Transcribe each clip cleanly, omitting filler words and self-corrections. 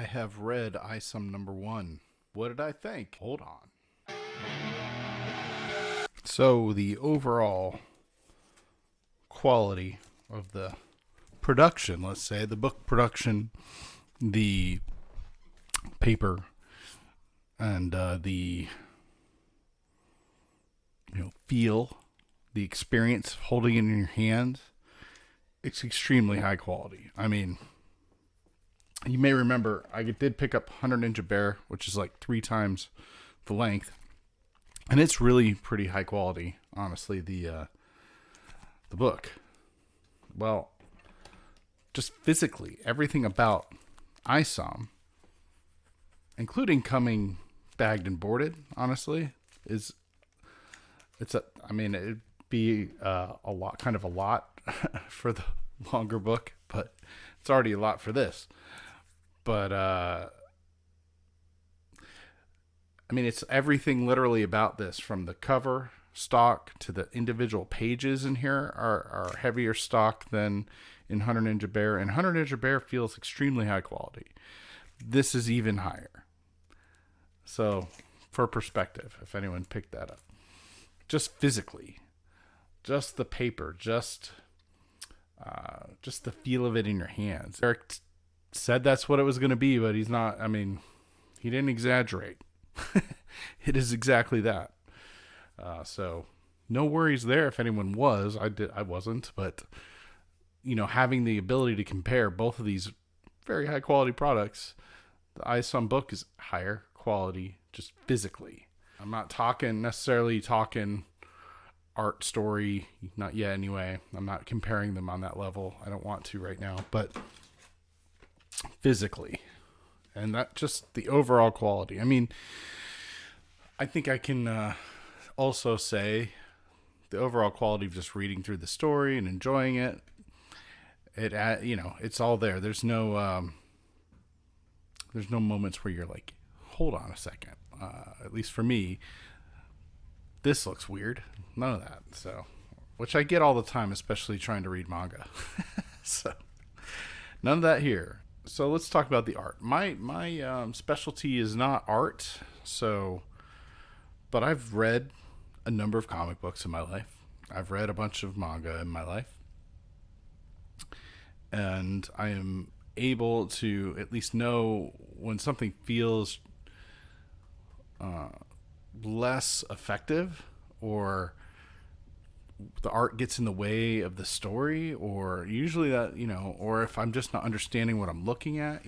I have read Isom #1. What did I think? Hold on. So, the overall quality of the production, let's say, the book production, the paper, and the feel, the experience of holding it in your hands, it's extremely high quality. I mean, you may remember I did pick up 100 Ninja Bear, which is like 3 times the length, and it's really pretty high quality, honestly. The book, well, just physically, everything about Isom, including coming bagged and boarded, honestly, it'd be a lot for the longer book, but it's already a lot for this. But it's everything literally about this, from the cover stock to the individual pages in here are heavier stock than in 100 Ninja Bear, and 100 Ninja Bear feels extremely high quality. This is even higher. So, for perspective, if anyone picked that up, just physically, just the paper, just the feel of it in your hands. Eric said that's what it was going to be, but he's not. He didn't exaggerate. It is exactly that. So no worries there if anyone was. I wasn't, but having the ability to compare both of these very high quality products, the Isom book is higher quality just physically. I'm not necessarily talking art, story, not yet anyway. I'm not comparing them on that level. I don't want to right now, but physically, and that just the overall quality. I think I can also say the overall quality of just reading through the story and enjoying it. It's all there. There's no moments where you're like, hold on a second. At least for me, this looks weird. None of that. So, which I get all the time, especially trying to read manga. So, none of that here. So let's talk about the art. My specialty is not art. But I've read a number of comic books in my life. I've read a bunch of manga in my life, and I am able to at least know when something feels less effective, or the art gets in the way of the story, or usually that, or if I'm just not understanding what I'm looking at,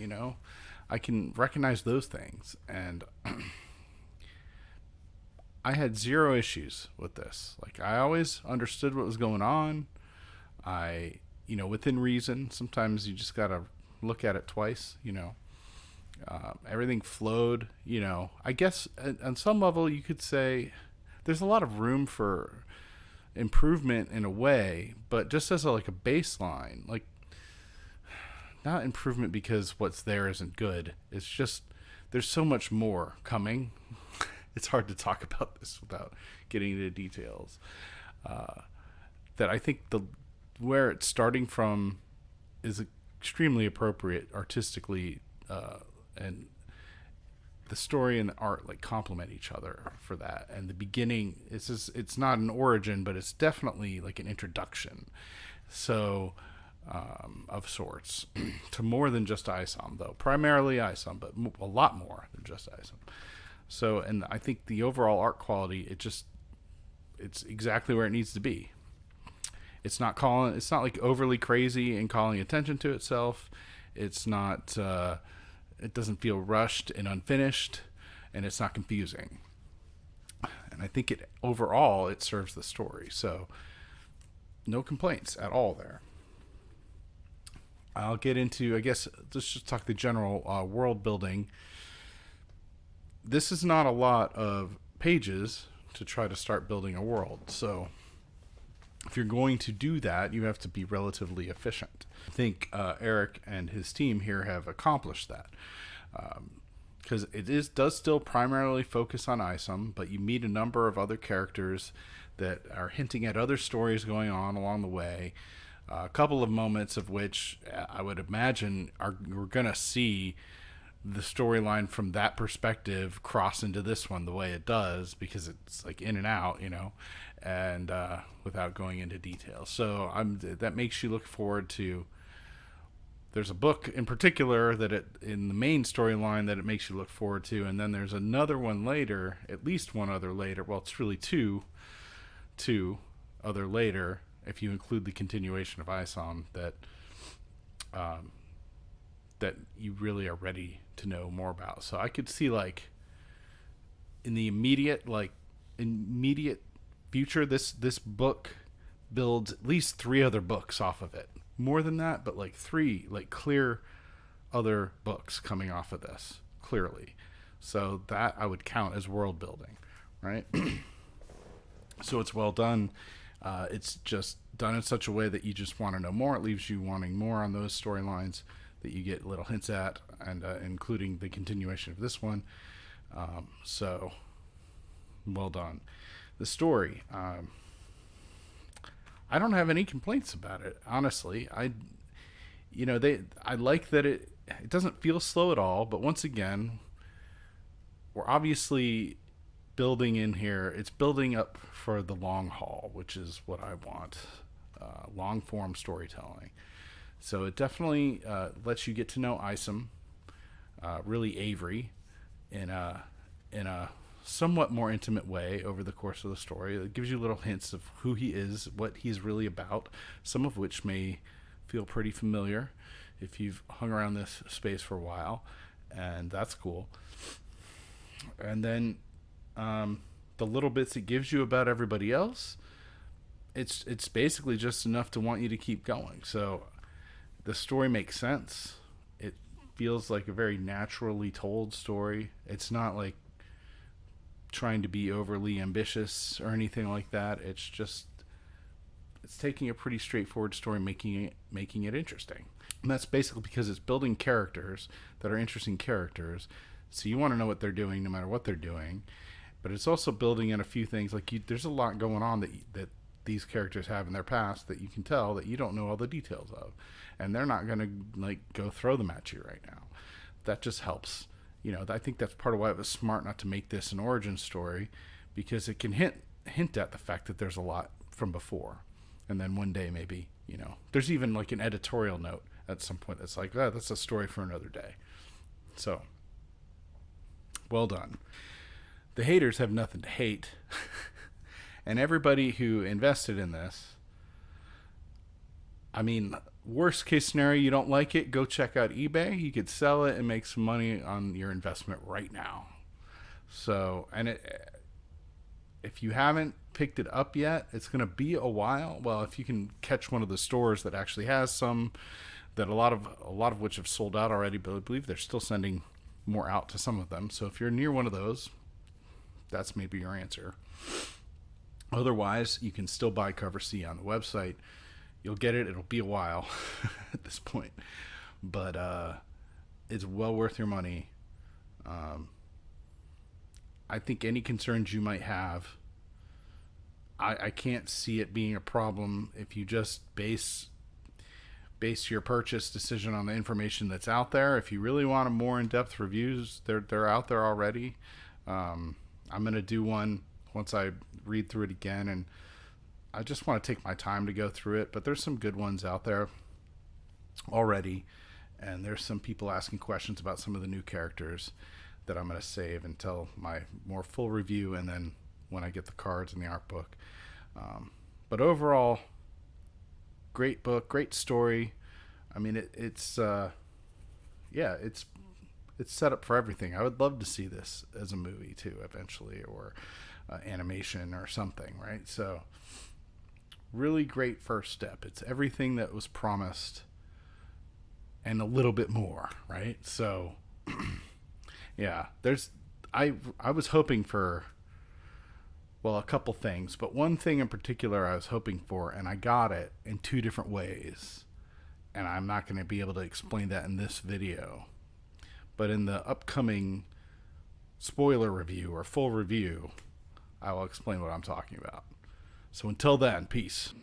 I can recognize those things. And I had zero issues with this. Like, I always understood what was going on. Within reason, sometimes you just gotta look at it twice, everything flowed, I guess on some level you could say there's a lot of room for improvement in a way, but just as a baseline, like, not improvement because what's there isn't good. It's just there's so much more coming. It's hard to talk about this without getting into details. That I think where it's starting from is extremely appropriate artistically, and the story and the art complement each other for that. And the beginning, it's not an origin, but it's definitely like an introduction. So, of sorts, to more than just Isom, though. Primarily Isom, but a lot more than just Isom. So, and I think the overall art quality, it's exactly where it needs to be. It's not like overly crazy and calling attention to itself. It's not, it doesn't feel rushed and unfinished, and it's not confusing. And I think overall it serves the story. So, no complaints at all there. I'll get into, I guess, let's just talk the general world building. This is not a lot of pages to try to start building a world. So if you're going to do that, you have to be relatively efficient. I think Eric and his team here have accomplished that. Because does still primarily focus on Isom, but you meet a number of other characters that are hinting at other stories going on along the way. A couple of moments of which I would imagine we're going to see the storyline from that perspective cross into this one the way it does, because it's like in and out, and without going into detail. So that makes you look forward to. There's a book in particular in the main storyline that it makes you look forward to, and then there's another one later, at least one other later. Well, it's really two other later, if you include the continuation of Isom, that you really are ready to know more about. So I could see, like, in the immediate future, this book builds at least 3 other books off of it. More than that, but like 3 like clear other books coming off of this, clearly. So that I would count as world building, right? So it's well done. It's just done in such a way that you just want to know more. It leaves you wanting more on those storylines that you get little hints at, and including the continuation of this one. So well done. The story, I don't have any complaints about it, honestly. I like that it doesn't feel slow at all, but once again, we're obviously building in here. It's building up for the long haul, which is what I want. Long form storytelling. So it definitely lets you get to know Isom, really Avery, in a somewhat more intimate way over the course of the story. It gives you little hints of who he is, what he's really about, some of which may feel pretty familiar if you've hung around this space for a while, and that's cool. And then the little bits it gives you about everybody else, it's basically just enough to want you to keep going. So the story makes sense. It feels like a very naturally told story. It's not like trying to be overly ambitious or anything like that. It's taking a pretty straightforward story, making it interesting. And that's basically because it's building characters that are interesting characters, so you want to know what they're doing no matter what they're doing. But it's also building in a few things, like there's a lot going on that these characters have in their past that you can tell that you don't know all the details of, and they're not going to like go throw them at you right now. That just helps. I think that's part of why it was smart not to make this an origin story, because it can hint at the fact that there's a lot from before, and then one day maybe there's even like an editorial note at some point that's like, that's a story for another day. So well done. The haters have nothing to hate. And everybody who invested in this, I mean, worst case scenario, you don't like it, go check out eBay. You could sell it and make some money on your investment right now. So, and if you haven't picked it up yet, it's going to be a while. Well, if you can catch one of the stores that actually has some, that a lot of which have sold out already, but I believe they're still sending more out to some of them. So if you're near one of those, that's maybe your answer. Otherwise, you can still buy Cover C on the website. You'll get it. It'll be a while at this point, but it's well worth your money. I think any concerns you might have, I can't see it being a problem if you just base your purchase decision on the information that's out there. If you really want a more in-depth reviews, they're out there already. I'm going to do one once I read through it again, and I just want to take my time to go through it, but there's some good ones out there already, and there's some people asking questions about some of the new characters that I'm going to save until my more full review, and then when I get the cards and the art book. But overall, great book, great story. I mean, it's set up for everything. I would love to see this as a movie too, eventually, or animation or something, right? So really great first step. It's everything that was promised and a little bit more, right? So yeah, I was hoping for, well, a couple things, but one thing in particular I was hoping for, and I got it in 2 different ways, and I'm not going to be able to explain that in this video, but in the upcoming spoiler review or full review, I will explain what I'm talking about. So until then, peace.